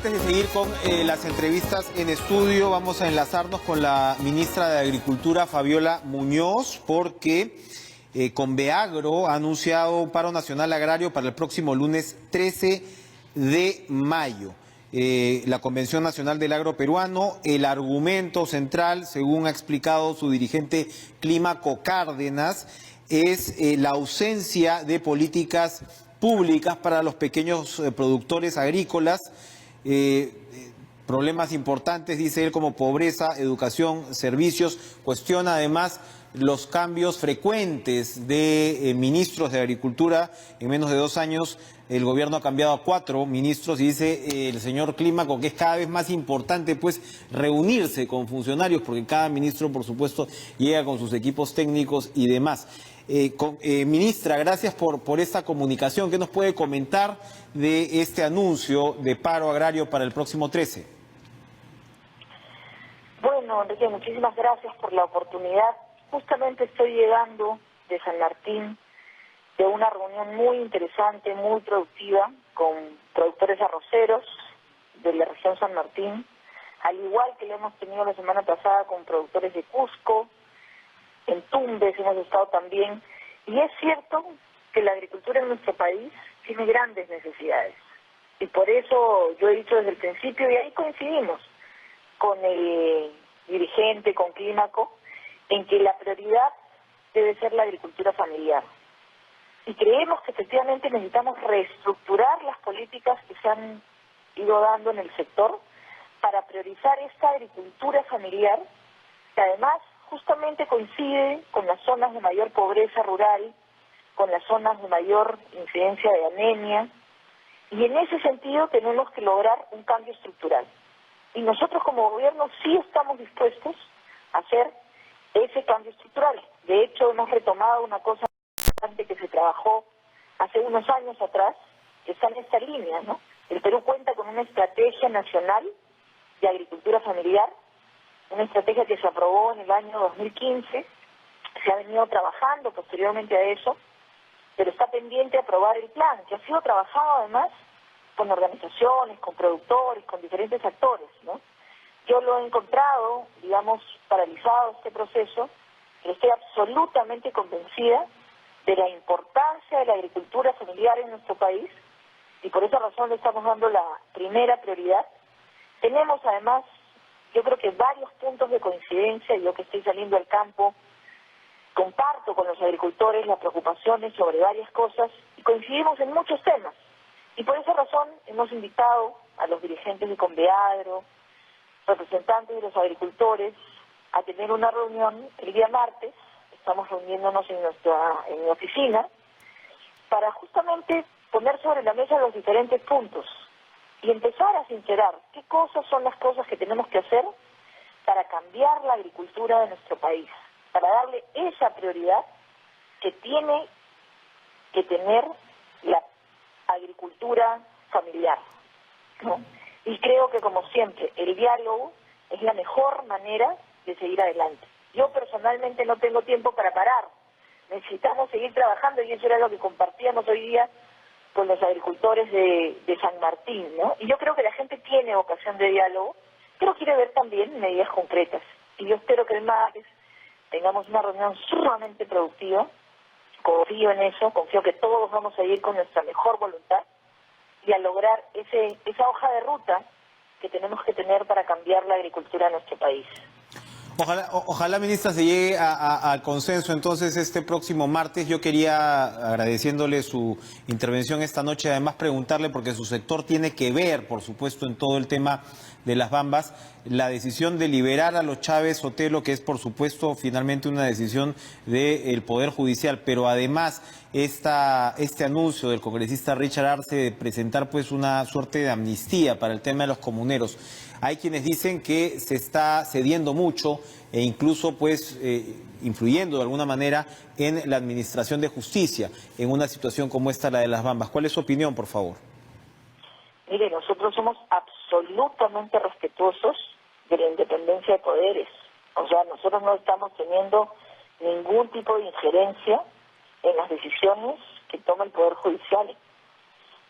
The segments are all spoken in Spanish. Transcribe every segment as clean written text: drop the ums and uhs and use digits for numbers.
Antes de seguir con las entrevistas en estudio, vamos a enlazarnos con la ministra de Agricultura, Fabiola Muñoz, porque Conveagro ha anunciado un paro nacional agrario para el próximo lunes 13 de mayo. La Convención Nacional del Agro Peruano, el argumento central, según ha explicado su dirigente Clímaco Cárdenas, es la ausencia de políticas públicas para los pequeños productores agrícolas, problemas importantes, dice él, como pobreza, educación, servicios. Cuestiona además los cambios frecuentes de ministros de Agricultura. En menos de 2 años el gobierno ha cambiado a 4 ministros y dice el señor Clímaco que es cada vez más importante pues reunirse con funcionarios, porque cada ministro por supuesto llega con sus equipos técnicos y demás. Ministra, gracias por esta comunicación. ¿Qué nos puede comentar de este anuncio de paro agrario para el próximo 13? Bueno, Enrique, muchísimas gracias por la oportunidad. Justamente estoy llegando de San Martín, de una reunión muy interesante, muy productiva, con productores arroceros de la región San Martín, al igual que lo hemos tenido la semana pasada con productores de Cusco. En Tumbes hemos estado también, y es cierto que la agricultura en nuestro país tiene grandes necesidades, y por eso yo he dicho desde el principio, y ahí coincidimos con el dirigente, con Clímaco, en que la prioridad debe ser la agricultura familiar, y creemos que efectivamente necesitamos reestructurar las políticas que se han ido dando en el sector para priorizar esta agricultura familiar, que además justamente coincide con las zonas de mayor pobreza rural, con las zonas de mayor incidencia de anemia, y en ese sentido tenemos que lograr un cambio estructural. Y nosotros como gobierno sí estamos dispuestos a hacer ese cambio estructural. De hecho, hemos retomado una cosa importante que se trabajó hace unos años atrás, que está en esta línea, ¿no? El Perú cuenta con una estrategia nacional de agricultura familiar, una estrategia que se aprobó en el año 2015, se ha venido trabajando posteriormente a eso, pero está pendiente de aprobar el plan, que ha sido trabajado además con organizaciones, con productores, con diferentes actores, ¿no? Yo lo he encontrado, digamos, paralizado este proceso, pero estoy absolutamente convencida de la importancia de la agricultura familiar en nuestro país, y por esa razón le estamos dando la primera prioridad. Tenemos además, yo creo que varios puntos de coincidencia. Yo que estoy saliendo al campo, comparto con los agricultores las preocupaciones sobre varias cosas y coincidimos en muchos temas. Y por esa razón hemos invitado a los dirigentes de Conveagro, representantes de los agricultores, a tener una reunión el día martes. Estamos reuniéndonos en mi oficina para justamente poner sobre la mesa los diferentes puntos y empezar a sincerar qué cosas son las cosas que tenemos que hacer para cambiar la agricultura de nuestro país, para darle esa prioridad que tiene que tener la agricultura familiar, ¿no? Y creo que, como siempre, el diálogo es la mejor manera de seguir adelante. Yo personalmente no tengo tiempo para parar, necesitamos seguir trabajando, y eso era lo que compartíamos hoy día con los agricultores de San Martín, ¿no? Y yo creo que la gente tiene vocación de diálogo, pero quiere ver también medidas concretas. Y yo espero que el martes tengamos una reunión sumamente productiva. Confío en eso, confío que todos vamos a ir con nuestra mejor voluntad y a lograr esa hoja de ruta que tenemos que tener para cambiar la agricultura de nuestro país. Ojalá, ministra, se llegue al consenso entonces este próximo martes. Yo quería, agradeciéndole su intervención esta noche, además preguntarle, porque su sector tiene que ver, por supuesto, en todo el tema de las bambas, la decisión de liberar a los Chávez Sotelo, que es, por supuesto, finalmente una decisión del Poder Judicial, pero además este anuncio del congresista Richard Arce de presentar pues una suerte de amnistía para el tema de los comuneros. Hay quienes dicen que se está cediendo mucho e incluso pues influyendo de alguna manera en la administración de justicia en una situación como esta, la de las bambas. ¿Cuál es su opinión, por favor? Mire, nosotros somos absolutamente respetuosos de la independencia de poderes. O sea, nosotros no estamos teniendo ningún tipo de injerencia en las decisiones que toma el Poder Judicial.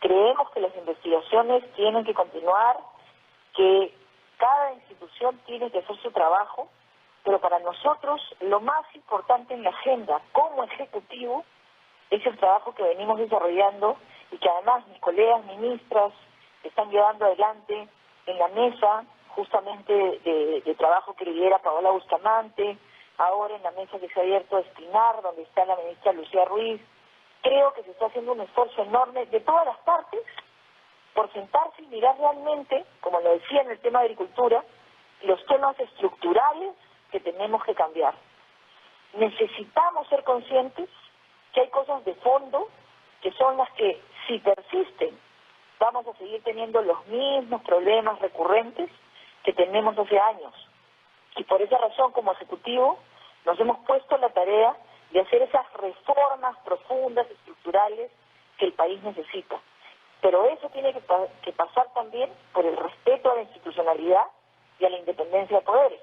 Creemos que las investigaciones tienen que continuar, que cada institución tiene que hacer su trabajo, pero para nosotros lo más importante en la agenda como ejecutivo es el trabajo que venimos desarrollando y que además mis colegas ministras están llevando adelante en la mesa justamente de trabajo que lidera Paola Bustamante, ahora en la mesa que se ha abierto a Espinar, donde está la ministra Lucía Ruiz. Creo que se está haciendo un esfuerzo enorme de todas las partes por sentarse y mirar realmente, como lo decía en el tema de agricultura, los temas estructurales que tenemos que cambiar. Necesitamos ser conscientes que hay cosas de fondo que son las que, si persisten, vamos a seguir teniendo los mismos problemas recurrentes que tenemos hace años. Y por esa razón, como Ejecutivo, nos hemos puesto la tarea de hacer esas reformas profundas, estructurales, que el país necesita. Pero eso tiene que pasar también por el respeto a la institucionalidad y a la independencia de poderes.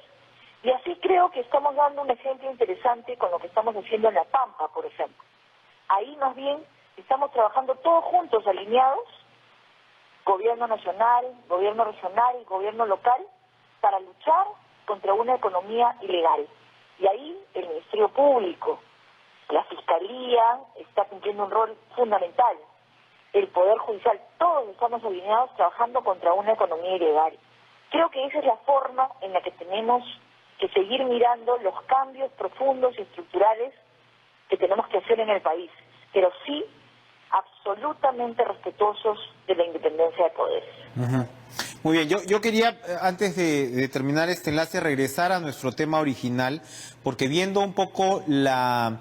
Y así creo que estamos dando un ejemplo interesante con lo que estamos haciendo en La Pampa, por ejemplo. Ahí más bien estamos trabajando todos juntos, alineados, gobierno nacional, gobierno regional y gobierno local, para luchar contra una economía ilegal. Y ahí el Ministerio Público, la Fiscalía está cumpliendo un rol fundamental. El Poder Judicial, todos estamos alineados trabajando contra una economía ilegal. Creo que esa es la forma en la que tenemos que seguir mirando los cambios profundos y estructurales que tenemos que hacer en el país, pero sí absolutamente respetuosos de la independencia de poderes. Muy bien, yo quería, antes de terminar este enlace, regresar a nuestro tema original, porque viendo un poco la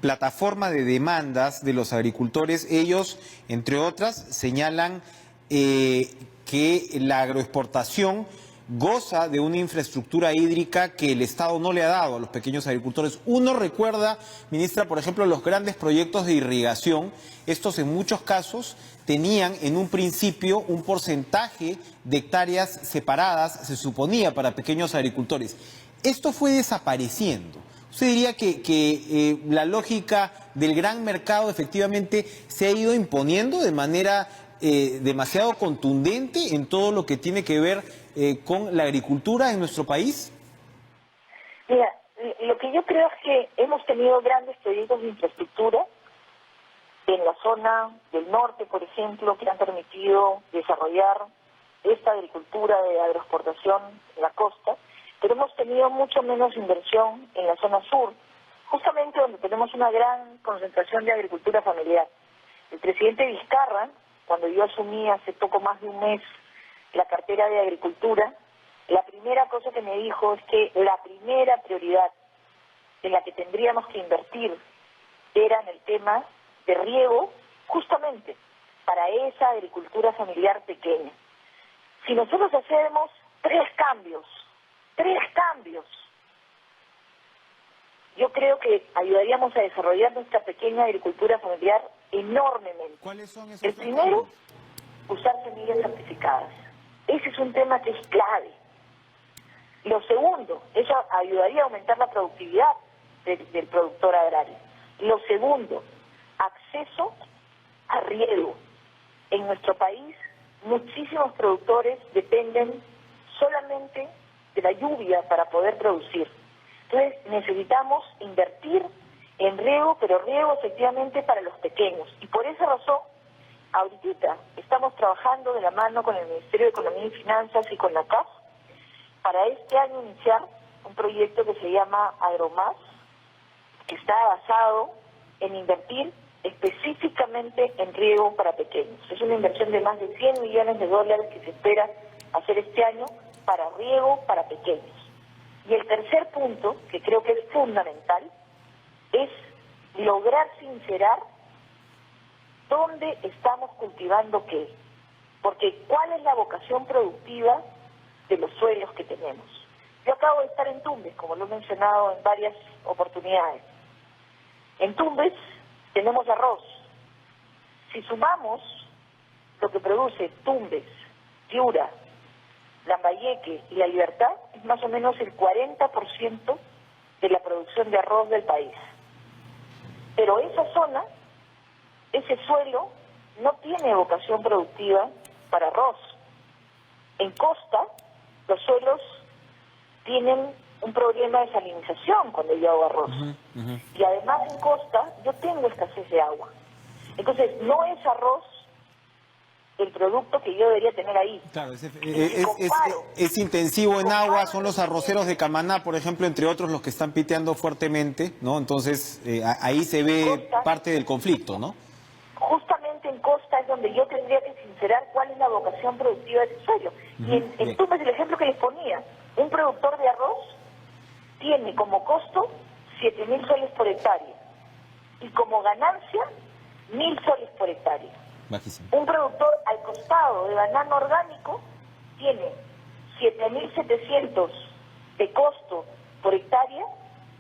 plataforma de demandas de los agricultores, ellos, entre otras, señalan que la agroexportación goza de una infraestructura hídrica que el Estado no le ha dado a los pequeños agricultores. Uno recuerda, ministra, por ejemplo, los grandes proyectos de irrigación. Estos en muchos casos tenían en un principio un porcentaje de hectáreas separadas, se suponía, para pequeños agricultores. Esto fue desapareciendo. ¿Usted diría que la lógica del gran mercado efectivamente se ha ido imponiendo de manera demasiado contundente en todo lo que tiene que ver con la agricultura en nuestro país? Mira, lo que yo creo es que hemos tenido grandes proyectos de infraestructura en la zona del norte, por ejemplo, que han permitido desarrollar esta agricultura de agroexportación en la costa, pero hemos tenido mucho menos inversión en la zona sur, justamente donde tenemos una gran concentración de agricultura familiar. El presidente Vizcarra, cuando yo asumí hace poco más de un mes la cartera de Agricultura, la primera cosa que me dijo es que la primera prioridad en la que tendríamos que invertir era en el tema de riego, justamente para esa agricultura familiar pequeña. Si nosotros hacemos tres cambios, yo creo que ayudaríamos a desarrollar nuestra pequeña agricultura familiar enormemente. ¿Cuáles son esos El primero, usar semillas certificadas. Ese es un tema que es clave. Lo segundo, eso ayudaría a aumentar la productividad del productor agrario. Lo segundo, acceso a riego. En nuestro país, muchísimos productores dependen solamente de la lluvia para poder producir. Entonces, necesitamos invertir en riego, pero riego efectivamente para los pequeños. Y por esa razón, ahorita estamos trabajando de la mano con el Ministerio de Economía y Finanzas y con la CAF para este año iniciar un proyecto que se llama AgroMás, que está basado en invertir específicamente en riego para pequeños. Es una inversión de más de 100 millones de dólares que se espera hacer este año para riego para pequeños. Y el tercer punto, que creo que es fundamental, es lograr sincerar dónde estamos cultivando qué. Porque ¿cuál es la vocación productiva de los suelos que tenemos? Yo acabo de estar en Tumbes, como lo he mencionado en varias oportunidades. En Tumbes tenemos arroz. Si sumamos lo que produce Tumbes, Piura, Lambayeque y La Libertad, es más o menos el 40% de la producción de arroz del país. Pero esa zona, ese suelo, no tiene vocación productiva para arroz. En costa, los suelos tienen un problema de salinización cuando yo hago arroz. Y además en costa yo tengo escasez de agua. Entonces, no es arroz el producto que yo debería tener ahí. Claro, es intensivo en agua, son los arroceros de Camaná, por ejemplo, entre otros, los que están piteando fuertemente, ¿no? Entonces, ahí se ve parte del conflicto, ¿no? Justamente en costa es donde yo tendría que sincerar cuál es la vocación productiva de ese suelo. Y en Tumbes, el ejemplo que les ponía, un productor de arroz tiene como costo 7.000 soles por hectárea y como ganancia 1.000 soles por hectárea. Bajísimo. Un productor al costado de banano orgánico tiene 7.700 de costo por hectárea,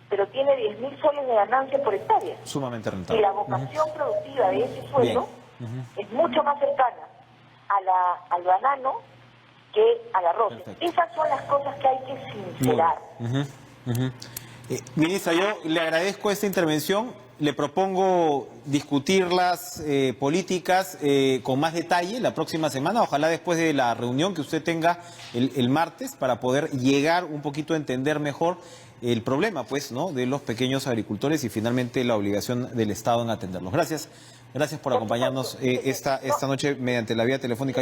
pero tiene 10.000 soles de ganancia por hectárea. Sumamente Y rentable. la vocación productiva de ese suelo es mucho más cercana al banano que al arroz. Perfecto. Esas son las cosas que hay que sincerar. Ministra, yo le agradezco esta intervención. Le propongo discutir las políticas con más detalle la próxima semana, ojalá después de la reunión que usted tenga el martes, para poder llegar un poquito a entender mejor el problema, pues, ¿no?, de los pequeños agricultores y finalmente la obligación del Estado en atenderlos. Gracias por acompañarnos esta noche mediante la vía telefónica.